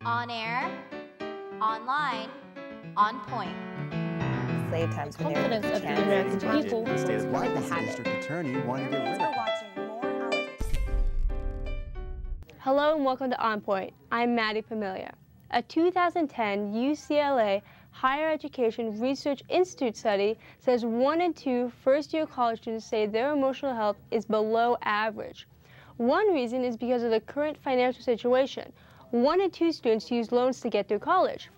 On air, online, on point. Slave times when Confidence of the American people. The state of Why the the habit? district attorney wanted to get rid of it. Hello and welcome to On Point. I'm Maddy, Pumilia. A 2010 UCLA Higher Education Research Institute study says 1 in 2 first-year college students say their emotional health is below average. One reason is because of the current financial situation. 1 in 2 students use loans to get through college.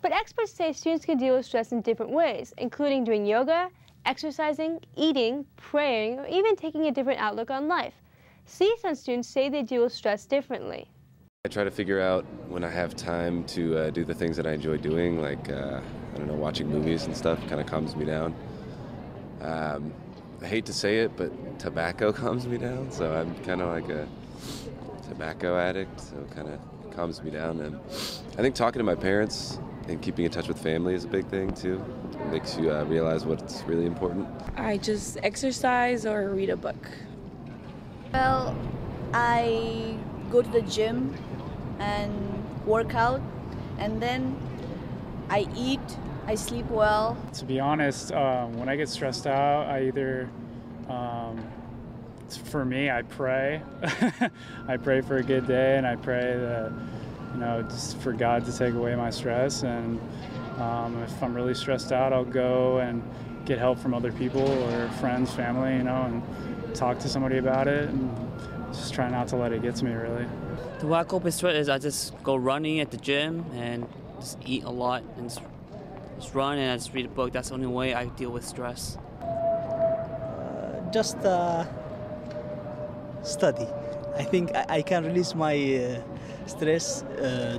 But experts say students can deal with stress in different ways, including doing yoga, exercising, eating, praying, or even taking a different outlook on life. CSUN students say they deal with stress differently. I try to figure out when I have time to do the things that I enjoy doing, like, I don't know, watching movies and stuff kind of calms me down. I hate to say it, but tobacco calms me down, so I'm kind of like a tobacco addict, so it kind of calms me down. And I think talking to my parents and keeping in touch with family is a big thing, too. It makes you realize what's really important. I just exercise or read a book. Well, I go to the gym and work out, and then I eat, I sleep well. To be honest, when I get stressed out, I either, for me, I pray. I pray for a good day, and I pray that, just for God to take away my stress. And if I'm really stressed out, I'll go and get help from other people or friends, family, and talk to somebody about it, and just try not to let it get to me, really. The way I cope with stress is I just go running at the gym and just eat a lot and just run and I just read a book. That's the only way I deal with stress. Just study. I think I can release my stress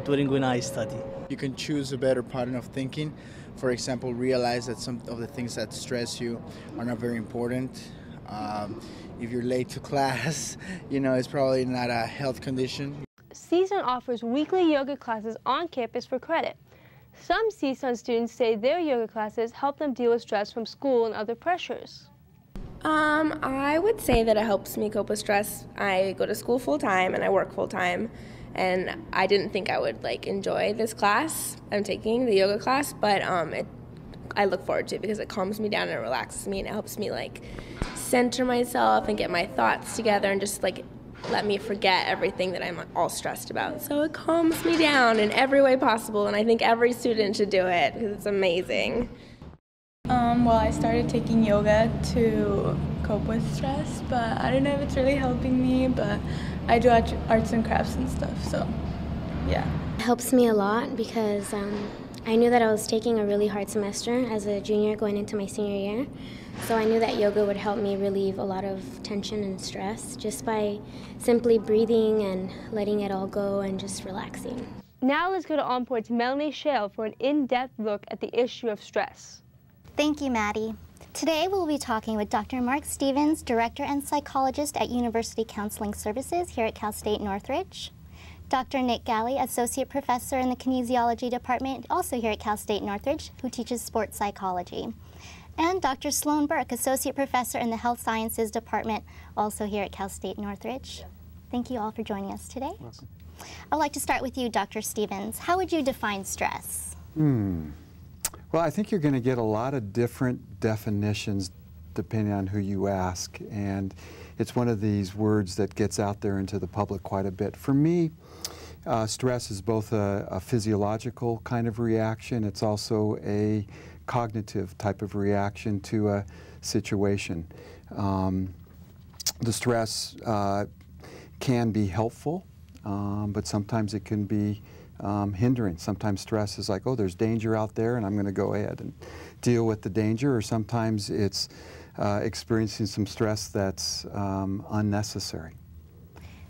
during when I study. You can choose a better pattern of thinking. For example, realize that some of the things that stress you are not very important. If you're late to class, it's probably not a health condition. CSUN offers weekly yoga classes on campus for credit. Some CSUN students say their yoga classes help them deal with stress from school and other pressures. I would say that it helps me cope with stress. I go to school full-time and I work full-time, and I didn't think I would enjoy this class I'm taking, the yoga class, but I look forward to it because it calms me down and it relaxes me and it helps me center myself and get my thoughts together and just let me forget everything that I'm all stressed about. So it calms me down in every way possible, and I think every student should do it because it's amazing. Well, I started taking yoga to cope with stress, but I don't know if it's really helping me, but I do arts and crafts and stuff, so yeah. It helps me a lot because I knew that I was taking a really hard semester as a junior going into my senior year. So I knew that yoga would help me relieve a lot of tension and stress just by simply breathing and letting it all go and just relaxing. Now let's go to On Point's Melanee Shale for an in-depth look at the issue of stress. Thank you, Maddy. Today we'll be talking with Dr. Mark Stevens, Director and Psychologist at University Counseling Services here at Cal State Northridge. Dr. Nick Galli, Associate Professor in the Kinesiology Department, also here at Cal State Northridge, who teaches sports psychology. And Dr. Sloane Burke, Associate Professor in the Health Sciences Department, also here at Cal State Northridge. Thank you all for joining us today. Welcome. I'd like to start with you, Dr. Stevens. How would you define stress? Well, I think you're going to get a lot of different definitions depending on who you ask, and it's one of these words that gets out there into the public quite a bit. For me, stress is both a physiological kind of reaction. It's also a cognitive type of reaction to a situation. The stress can be helpful, but sometimes it can be hindering. Sometimes stress is like, oh, there's danger out there and I'm going to go ahead and deal with the danger, or sometimes it's experiencing some stress that's unnecessary.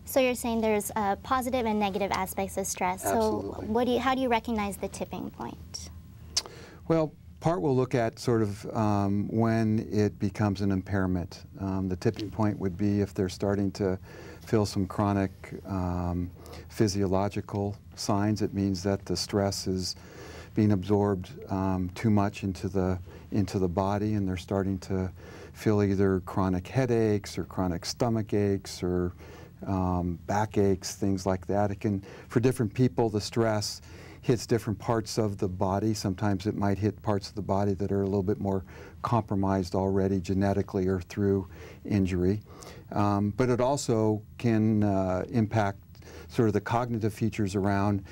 So you're saying there's positive and negative aspects of stress. Absolutely. So how do you recognize the tipping point? Well, part we'll look at sort of when it becomes an impairment. The tipping point would be if they're starting to feel some chronic physiological signs. It means that the stress is being absorbed too much into the body, and they're starting to feel either chronic headaches or chronic stomach aches or backaches, things like that. It can, for different people, the stress hits different parts of the body. Sometimes it might hit parts of the body that are a little bit more compromised already genetically or through injury. But it also can impact sort of the cognitive features around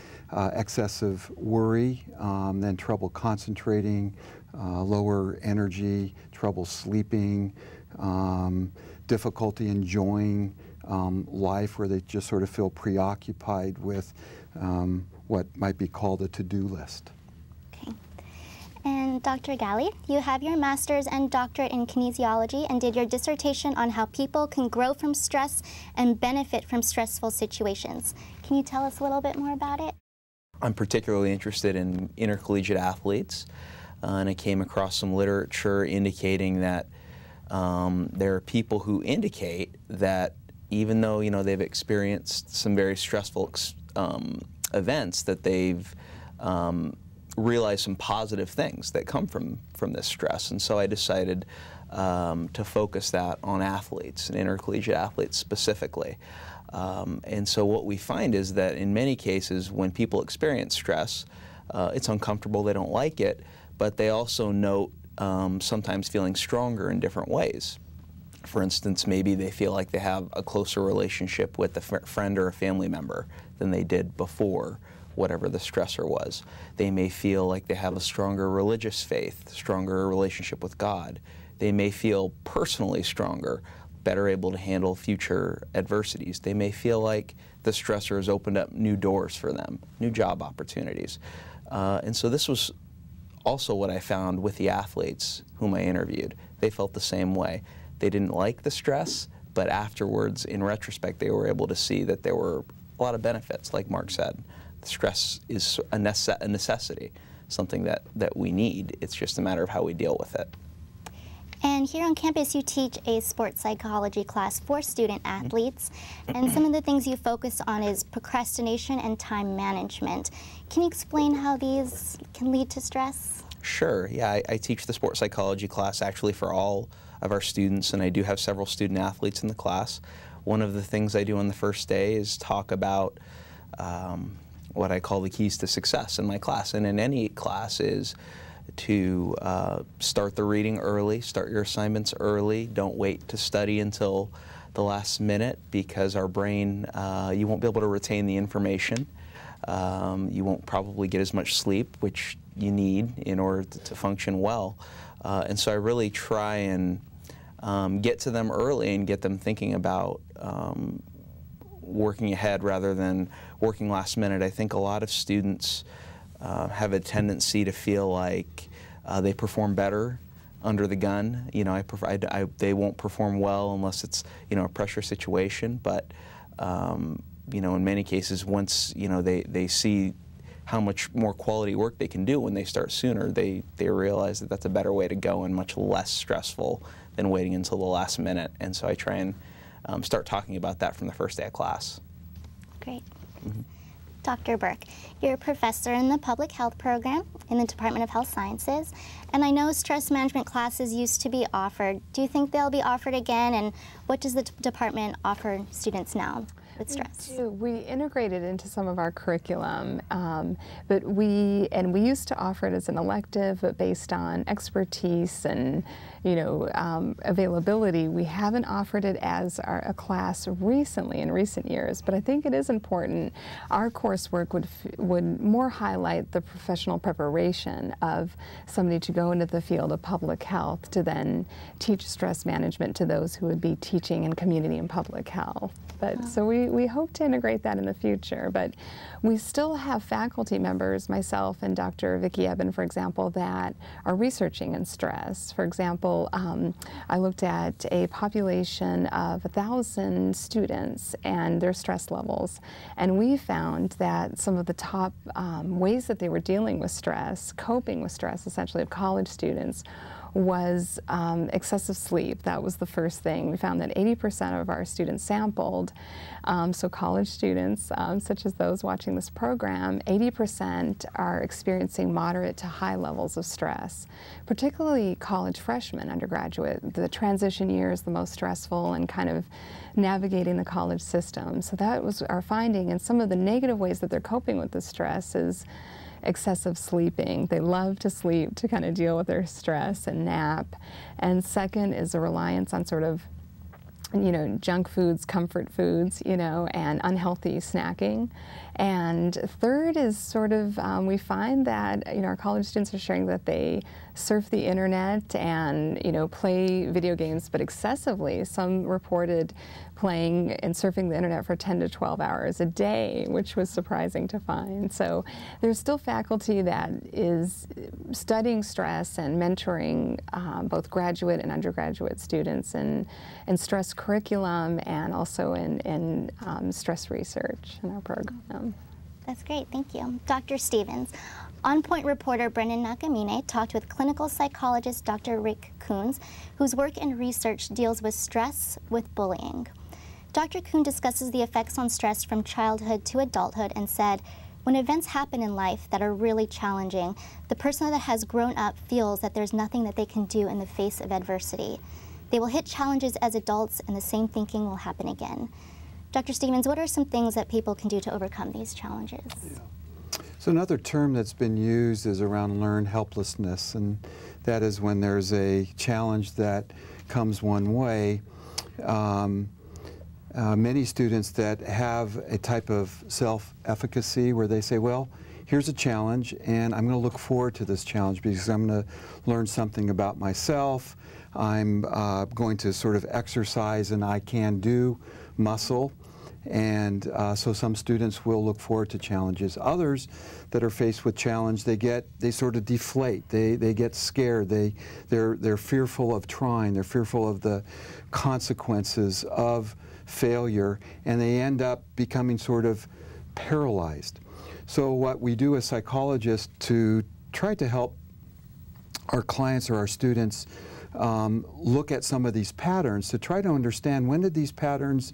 excessive worry, then trouble concentrating, lower energy, trouble sleeping, difficulty enjoying life, where they just sort of feel preoccupied with what might be called a to-do list. Okay. And Dr. Galli, you have your master's and doctorate in kinesiology and did your dissertation on how people can grow from stress and benefit from stressful situations. Can you tell us a little bit more about it? I'm particularly interested in intercollegiate athletes, and I came across some literature indicating that there are people who indicate that even though they've experienced some very stressful events, that they've realized some positive things that come from this stress. And so I decided to focus that on athletes and intercollegiate athletes specifically. And so what we find is that in many cases when people experience stress, it's uncomfortable, they don't like it, but they also note sometimes feeling stronger in different ways. For instance, maybe they feel like they have a closer relationship with a friend or a family member than they did before whatever the stressor was. They may feel like they have a stronger religious faith, stronger relationship with God. They may feel personally stronger, better able to handle future adversities. They may feel like the stressor has opened up new doors for them, new job opportunities. And so this was also what I found with the athletes whom I interviewed. They felt the same way. They didn't like the stress, but afterwards, in retrospect, they were able to see that there were a lot of benefits, like Mark said. The stress is a necessity, something that we need. It's just a matter of how we deal with it. And here on campus, you teach a sports psychology class for student athletes, and some of the things you focus on is procrastination and time management. Can you explain how these can lead to stress? Sure, yeah, I teach the sports psychology class actually for all of our students, and I do have several student athletes in the class. One of the things I do on the first day is talk about what I call the keys to success in my class, and in any class is to start the reading early, start your assignments early, don't wait to study until the last minute, because our brain, you won't be able to retain the information. You won't probably get as much sleep, which you need in order to function well. And so I really try and get to them early and get them thinking about working ahead rather than working last minute. I think a lot of students have a tendency to feel like they perform better under the gun. They won't perform well unless it's a pressure situation. But in many cases, once they see how much more quality work they can do when they start sooner, they realize that that's a better way to go and much less stressful than waiting until the last minute. And so I try and start talking about that from the first day of class. Great. Dr. Burke, you're a professor in the public health program in the Department of Health Sciences, and I know stress management classes used to be offered. Do you think they'll be offered again, and what does the department offer students now with stress? We integrate it into some of our curriculum, but we used to offer it as an elective, but based on expertise and availability. We haven't offered it as a class recently, in recent years, but I think it is important. Our coursework would more highlight the professional preparation of somebody to go into the field of public health to then teach stress management to those who would be teaching in community and public health. But so we hope to integrate that in the future, but we still have faculty members, myself and Dr. Vicki Eben, for example, that are researching in stress. For example, I looked at a population of 1,000 students and their stress levels, and we found that some of the top ways that they were dealing with stress, coping with stress essentially, of college students was excessive sleep. That was the first thing. We found that 80% of our students sampled, so college students, such as those watching this program, 80% are experiencing moderate to high levels of stress, particularly college freshmen, undergraduate. The transition year is the most stressful and kind of navigating the college system. So that was our finding, and some of the negative ways that they're coping with the stress is excessive sleeping. They love to sleep to kind of deal with their stress and nap. And second is a reliance on sort of, you know, junk foods, comfort foods, you know, and unhealthy snacking. And third is sort of, we find that, you know, our college students are sharing that they surf the internet and, you know, play video games, but excessively. Some reported playing and surfing the internet for 10 to 12 hours a day, which was surprising to find. So there's still faculty that is studying stress and mentoring both graduate and undergraduate students in stress curriculum and also in stress research in our program. That's great, thank you. Dr. Stevens, On Point reporter Brendan Nakamine talked with clinical psychologist Dr. Rick Coons, whose work and research deals with stress with bullying. Dr. Coon discusses the effects on stress from childhood to adulthood and said, when events happen in life that are really challenging, the person that has grown up feels that there's nothing that they can do in the face of adversity. They will hit challenges as adults and the same thinking will happen again. Dr. Stevens, what are some things that people can do to overcome these challenges? Yeah. So another term that's been used is around learned helplessness, and that is when there's a challenge that comes one way. Many students that have a type of self-efficacy where they say, well, here's a challenge and I'm going to look forward to this challenge because I'm going to learn something about myself. I'm going to sort of exercise an I can do muscle. And so some students will look forward to challenges. Others that are faced with challenge, they sort of deflate. They get scared. They're fearful of trying. They're fearful of the consequences of failure, and they end up becoming sort of paralyzed. So what we do as psychologists to try to help our clients or our students look at some of these patterns to try to understand, when did these patterns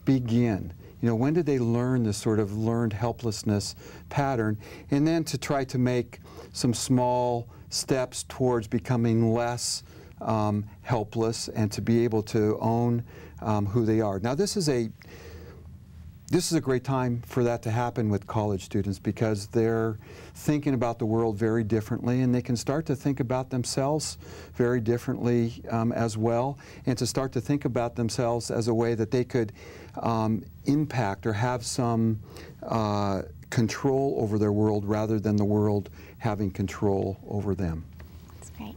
begin? You know, when did they learn this sort of learned helplessness pattern? And then to try to make some small steps towards becoming less helpless and to be able to own who they are. Now this is a great time for that to happen with college students because they're thinking about the world very differently, and they can start to think about themselves very differently as well, and to start to think about themselves as a way that they could impact or have some control over their world rather than the world having control over them. That's great.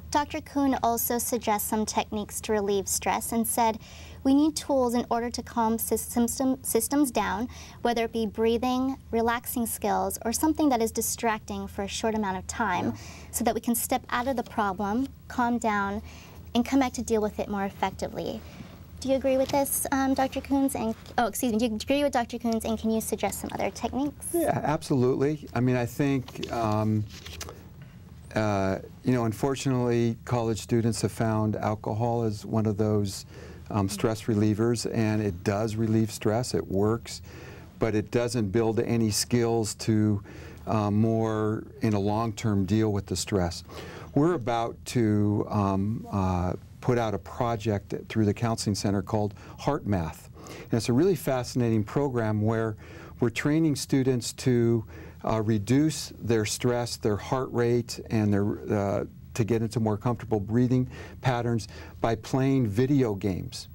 Dr. Kuhn also suggests some techniques to relieve stress and said, we need tools in order to calm systems down, whether it be breathing, relaxing skills, or something that is distracting for a short amount of time, so that we can step out of the problem, calm down, and come back to deal with it more effectively. Do you agree with this, Dr. Coons? And, oh, excuse me, do you agree with Dr. Coons, and can you suggest some other techniques? Yeah, absolutely. I mean, I think, you know, unfortunately, college students have found alcohol as one of those stress relievers, and it does relieve stress, it works, but it doesn't build any skills to more in a long-term deal with the stress. We're about to put out a project through the Counseling Center called Heart Math. And it's a really fascinating program where we're training students to reduce their stress, their heart rate, and their to get into more comfortable breathing patterns by playing video games.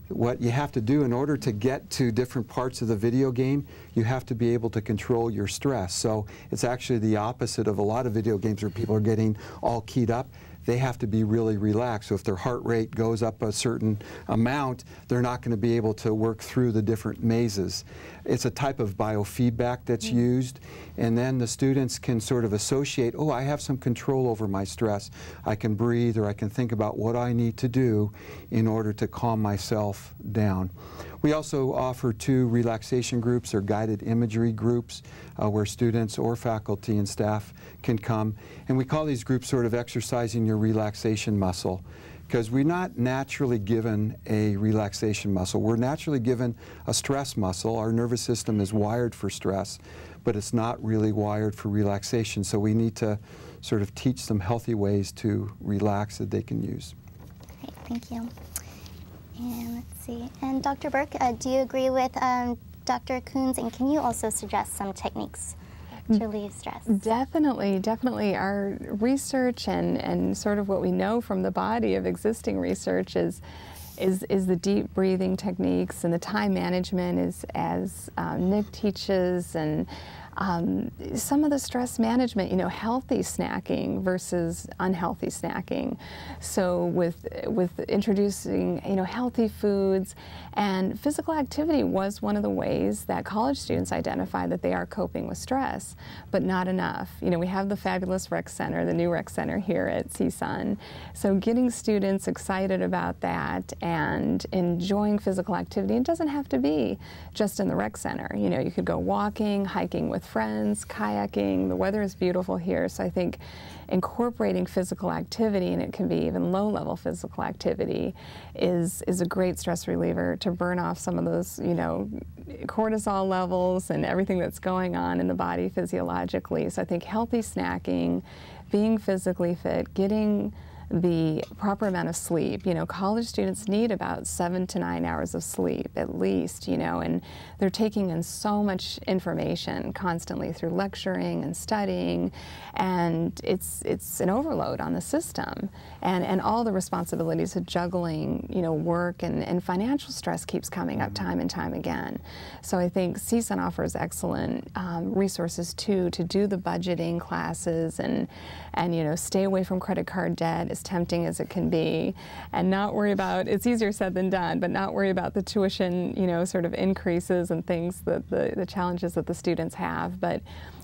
What you have to do in order to get to different parts of the video game, you have to be able to control your stress. So it's actually the opposite of a lot of video games where people are getting all keyed up. They have to be really relaxed. So if their heart rate goes up a certain amount, they're not going to be able to work through the different mazes. It's a type of biofeedback that's used, and then the students can sort of associate, oh, I have some control over my stress. I can breathe, or I can think about what I need to do in order to calm myself down. We also offer 2 relaxation groups or guided imagery groups where students or faculty and staff can come. And we call these groups sort of exercising your relaxation muscle, because we're not naturally given a relaxation muscle. We're naturally given a stress muscle. Our nervous system is wired for stress, but it's not really wired for relaxation. So we need to sort of teach some healthy ways to relax that they can use. Great, thank you. And let's see. And Dr. Burke, do you agree with Dr. Coons? And can you also suggest some techniques to relieve stress? Definitely, definitely. Our research and sort of what we know from the body of existing research is the deep breathing techniques and the time management is as Nick teaches, and some of the stress management, you know, healthy snacking versus unhealthy snacking. So with introducing, you know, healthy foods, and physical activity was one of the ways that college students identify that they are coping with stress, but not enough. You know, we have the fabulous rec center, the new rec center here at CSUN. So getting students excited about that and enjoying physical activity, it doesn't have to be just in the rec center. You know, you could go walking, hiking with friends, kayaking. The weather is beautiful here, so I think incorporating physical activity, and it can be even low-level physical activity, is a great stress reliever to burn off some of those, you know, cortisol levels and everything that's going on in the body physiologically. So I think healthy snacking, being physically fit, getting the proper amount of sleep. You know, college students need about 7 to 9 hours of sleep at least, you know, and they're taking in so much information constantly through lecturing and studying, and it's an overload on the system, and all the responsibilities of juggling, you know, work and financial stress keeps coming up time and time again. So I think CSUN offers excellent resources too to do the budgeting classes and you know, stay away from credit card debt, as tempting as it can be, and not worry about, it's easier said than done, but not worry about the tuition, you know, sort of increases and things that the challenges that the students have,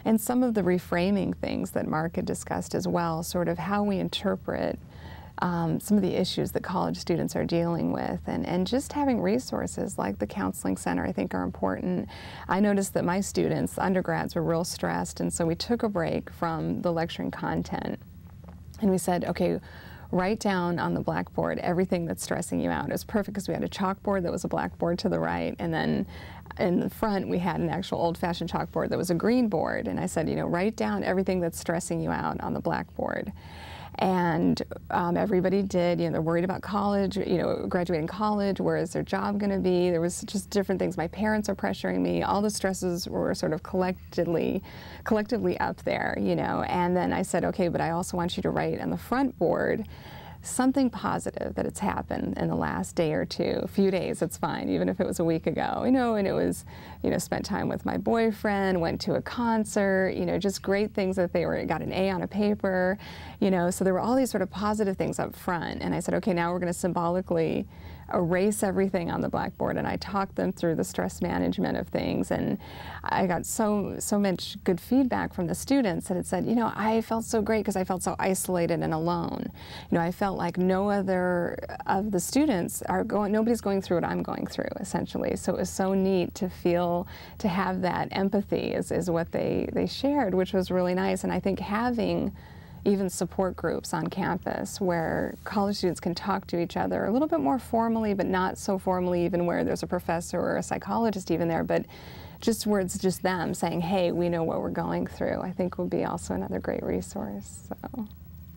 and some of the reframing things that Mark had discussed as well, sort of how we interpret some of the issues that college students are dealing with, and just having resources like the counseling center I think are important. I noticed that my students, undergrads, were real stressed, and so we took a break from the lecturing content and we said, okay, write down on the blackboard everything that's stressing you out. It was perfect because we had a chalkboard that was a blackboard to the right, and then in the front we had an actual old-fashioned chalkboard that was a green board, and I said, you know, write down everything that's stressing you out on the blackboard. And everybody did. You know, they're worried about college, you know, graduating college, where is their job going to be? There was just different things. My parents are pressuring me. All the stresses were sort of collectively up there, you know. And then I said, okay, but I also want you to write on the front board something positive that it's happened in the last day or two, a few days, it's fine, even if it was a week ago, you know, and it was, you know, spent time with my boyfriend, went to a concert, you know, just great things that got an A on a paper, you know, so there were all these sort of positive things up front, and I said, okay, now we're going to symbolically erase everything on the blackboard, and I talked them through the stress management of things, and I got so much good feedback from the students that had said, you know, I felt so great because I felt so isolated and alone. You know, I felt like no other of the students nobody's going through what I'm going through, essentially. So it was so neat to have that empathy is what they shared, which was really nice. And I think having even support groups on campus where college students can talk to each other a little bit more formally, but not so formally, even where there's a professor or a psychologist even there, but just where it's just them saying, hey, we know what we're going through, I think would be also another great resource. So.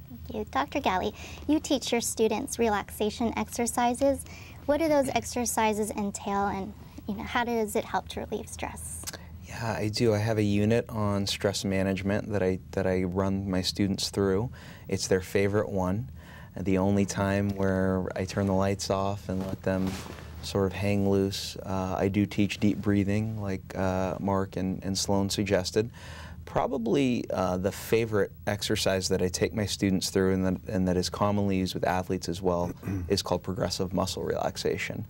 Thank you. Dr. Galli, you teach your students relaxation exercises. What do those exercises entail, and you know, how does it help to relieve stress? Yeah, I do. I have a unit on stress management that I run my students through. It's their favorite one. The only time where I turn the lights off and let them sort of hang loose. I do teach deep breathing, like Mark and Sloane suggested. Probably the favorite exercise that I take my students through, and that is commonly used with athletes as well, is called progressive muscle relaxation.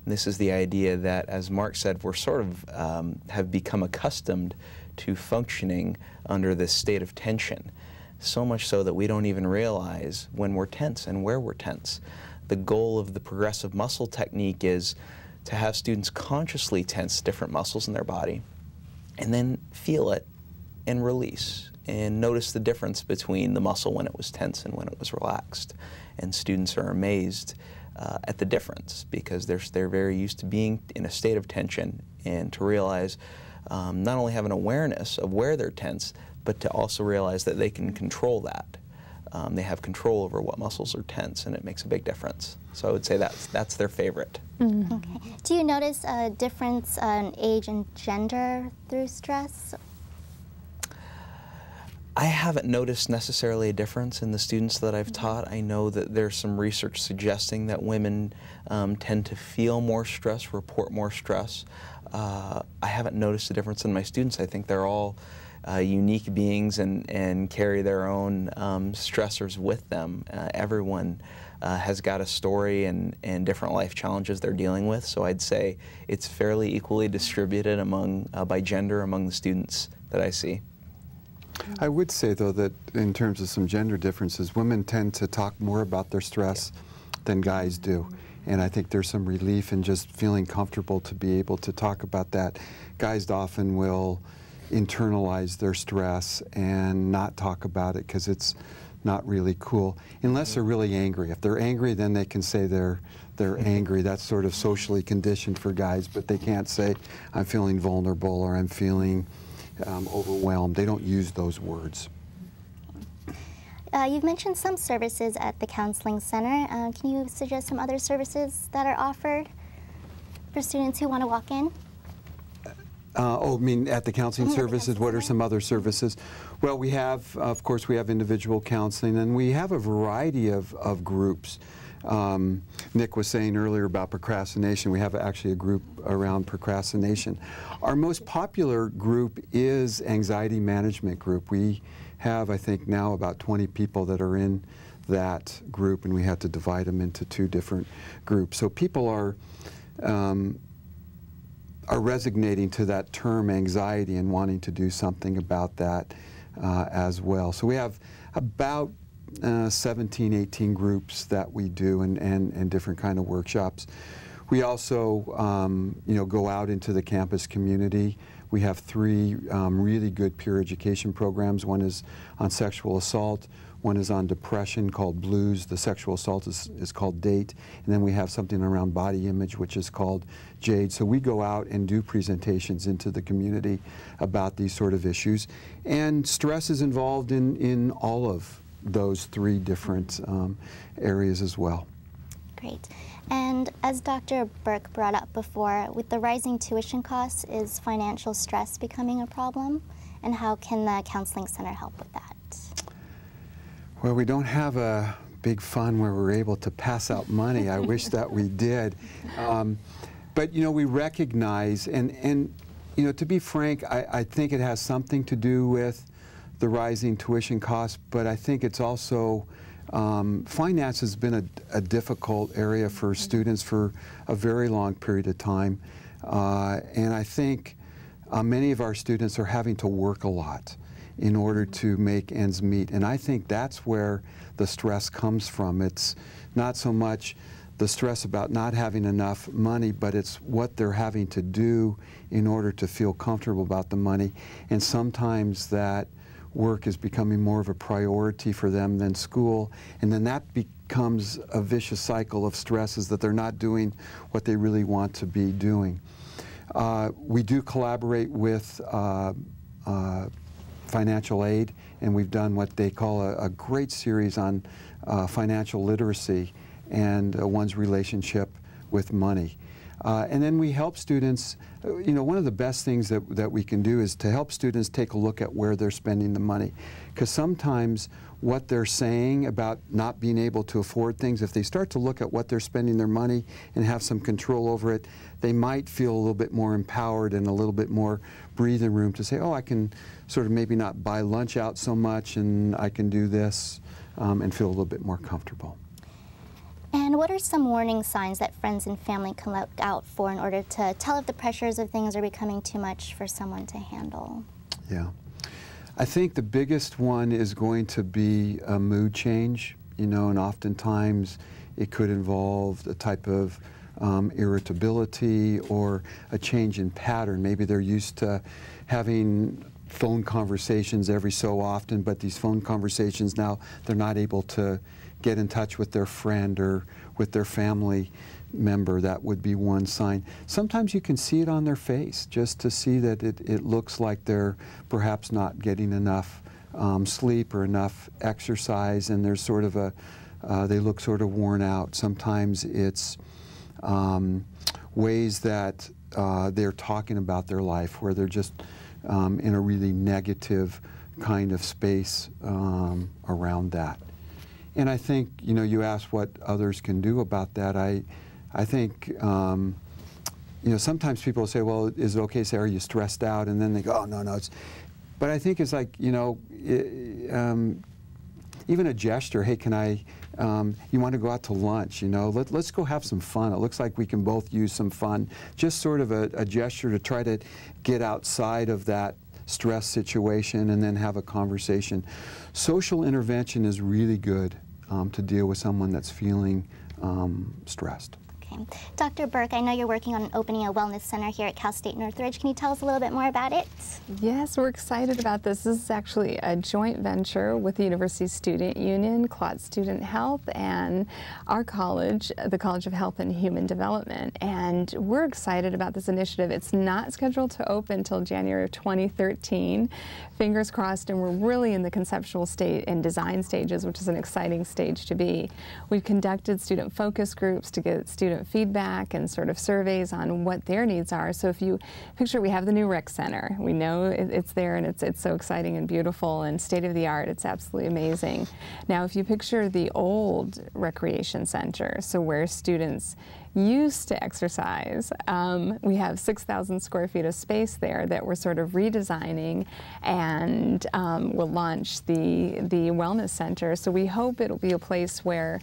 This is the idea that, as Mark said, we're sort of have become accustomed to functioning under this state of tension, so much so that we don't even realize when we're tense and where we're tense. The goal of the progressive muscle technique is to have students consciously tense different muscles in their body and then feel it and release and notice the difference between the muscle when it was tense and when it was relaxed. And students are amazed at the difference because they're very used to being in a state of tension, and to realize not only have an awareness of where they're tense, but to also realize that they can control that. They have control over what muscles are tense, and it makes a big difference. So I would say that's their favorite. Mm-hmm. Okay. Do you notice a difference in age and gender through stress? I haven't noticed necessarily a difference in the students that I've taught. I know that there's some research suggesting that women tend to feel more stress, report more stress. I haven't noticed a difference in my students. I think they're all unique beings and carry their own stressors with them. Everyone has got a story and different life challenges they're dealing with, so I'd say it's fairly equally distributed among by gender among the students that I see. I would say, though, that in terms of some gender differences, women tend to talk more about their stress than guys do. And I think there's some relief in just feeling comfortable to be able to talk about that. Guys often will internalize their stress and not talk about it because it's not really cool, unless they're really angry. If they're angry, then they can say they're angry. That's sort of socially conditioned for guys, but they can't say, I'm feeling vulnerable or I'm feeling overwhelmed. They don't use those words. You've mentioned some services at the Counseling Center. Can you suggest some other services that are offered for students who want to walk in? I mean at the counseling services, what are some other services? Well, we have, of course, we have individual counseling, and we have a variety of groups. Nick was saying earlier about procrastination. We have actually a group around procrastination. Our most popular group is anxiety management group. We have, I think, now about 20 people that are in that group, and we had to divide them into 2 different groups. So people are resignating to that term anxiety and wanting to do something about that as well. So we have about 17, 18 groups that we do and different kind of workshops. We also go out into the campus community. We have 3 really good peer education programs. One is on sexual assault, one is on depression called Blues, the sexual assault is called Date, and then we have something around body image which is called Jade. So we go out and do presentations into the community about these sort of issues. And stress is involved in all of those 3 different areas as well. Great. And as Dr. Burke brought up before, with the rising tuition costs, is financial stress becoming a problem? And how can the Counseling Center help with that? Well, we don't have a big fund where we're able to pass out money. I wish that we did. But, we recognize, and to be frank, I think it has something to do with the rising tuition costs, but I think it's also, finance has been a difficult area for students for a very long period of time. And I think many of our students are having to work a lot in order to make ends meet. And I think that's where the stress comes from. It's not so much the stress about not having enough money, but it's what they're having to do in order to feel comfortable about the money. And sometimes that work is becoming more of a priority for them than school, and then that becomes a vicious cycle of stresses that they're not doing what they really want to be doing. We do collaborate with financial aid, and we've done what they call a great series on financial literacy and one's relationship with money. And then we help students, one of the best things that we can do is to help students take a look at where they're spending the money. Because sometimes what they're saying about not being able to afford things, if they start to look at what they're spending their money and have some control over it, they might feel a little bit more empowered and a little bit more breathing room to say, oh, I can sort of maybe not buy lunch out so much, and I can do this and feel a little bit more comfortable. And what are some warning signs that friends and family can look out for in order to tell if the pressures of things are becoming too much for someone to handle? Yeah. I think the biggest one is going to be a mood change, and oftentimes it could involve a type of irritability or a change in pattern. Maybe they're used to having phone conversations every so often, but these phone conversations now, they're not able to get in touch with their friend or with their family member. That would be one sign. Sometimes you can see it on their face, just to see that it looks like they're perhaps not getting enough sleep or enough exercise, and there's sort of a, they look sort of worn out. Sometimes it's ways that they're talking about their life, where they're just in a really negative kind of space around that. And I think, you know, you asked what others can do about that. I think, you know, sometimes people say, well, is it okay to say, are you stressed out? And then they go, oh, no, no. But I think it's like, you know, even a gesture, hey, can I, you want to go out to lunch, you know, let's go have some fun. It looks like we can both use some fun. Just sort of a gesture to try to get outside of that stress situation and then have a conversation. Social intervention is really good to deal with someone that's feeling stressed. Okay. Dr. Burke, I know you're working on opening a wellness center here at Cal State Northridge. Can you tell us a little bit more about it? Yes, we're excited about this. This is actually a joint venture with the University Student Union, Clot Student Health, and our college, the College of Health and Human Development. And we're excited about this initiative. It's not scheduled to open until January of 2013. Fingers crossed, and we're really in the conceptual state and design stages, which is an exciting stage to be. We've conducted student focus groups to get student feedback and sort of surveys on what their needs are. So if you picture, we have the new rec center. We know it's there, and it's so exciting and beautiful and state-of-the-art. It's absolutely amazing. Now, if you picture the old recreation center, so where students used to exercise, we have 6,000 square feet of space there that we're sort of redesigning, and we'll launch the wellness center. So we hope it'll be a place where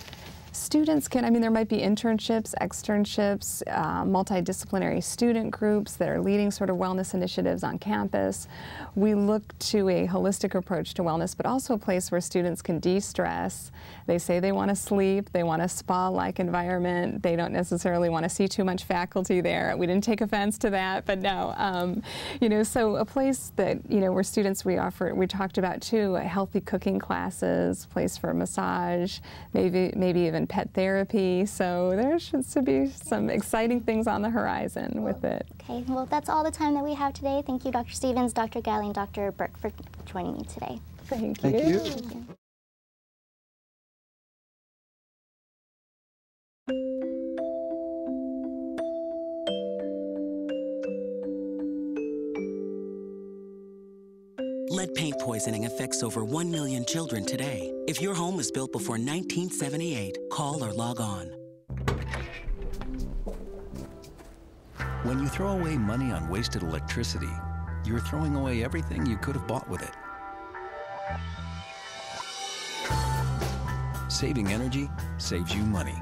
students can, I mean, there might be internships, externships, multidisciplinary student groups that are leading sort of wellness initiatives on campus. We look to a holistic approach to wellness, but also a place where students can de-stress. They say they want to sleep, they want a spa-like environment, they don't necessarily want to see too much faculty there. We didn't take offense to that, but no. You know, so a place that, you know, where students, we talked about too, healthy cooking classes, place for massage, maybe even pet therapy. So there should be some exciting things on the horizon with it. Okay, well, that's all the time that we have today. Thank you, Dr. Stevens, Dr. Galli, and Dr. Burke for joining me today. Thank you. Thank you. Thank you. Lead paint poisoning affects over 1 million children today. If your home was built before 1978, call or log on. When you throw away money on wasted electricity, you're throwing away everything you could have bought with it. Saving energy saves you money.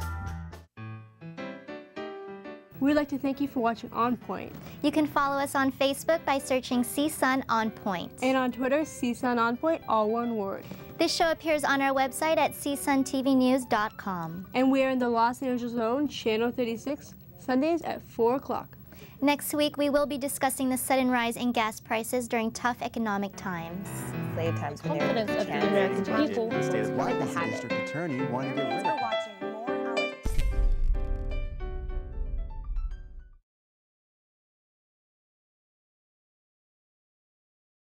We'd like to thank you for watching On Point. You can follow us on Facebook by searching CSUN On Point. And on Twitter, CSUN On Point, all one word. This show appears on our website at csuntvnews.com. And we are in the Los Angeles zone, channel 36, Sundays at 4 o'clock. Next week, we will be discussing the sudden rise in gas prices during tough economic times. Slave times when Confidence of the American people. The state of Washington district attorney wanted to get rid of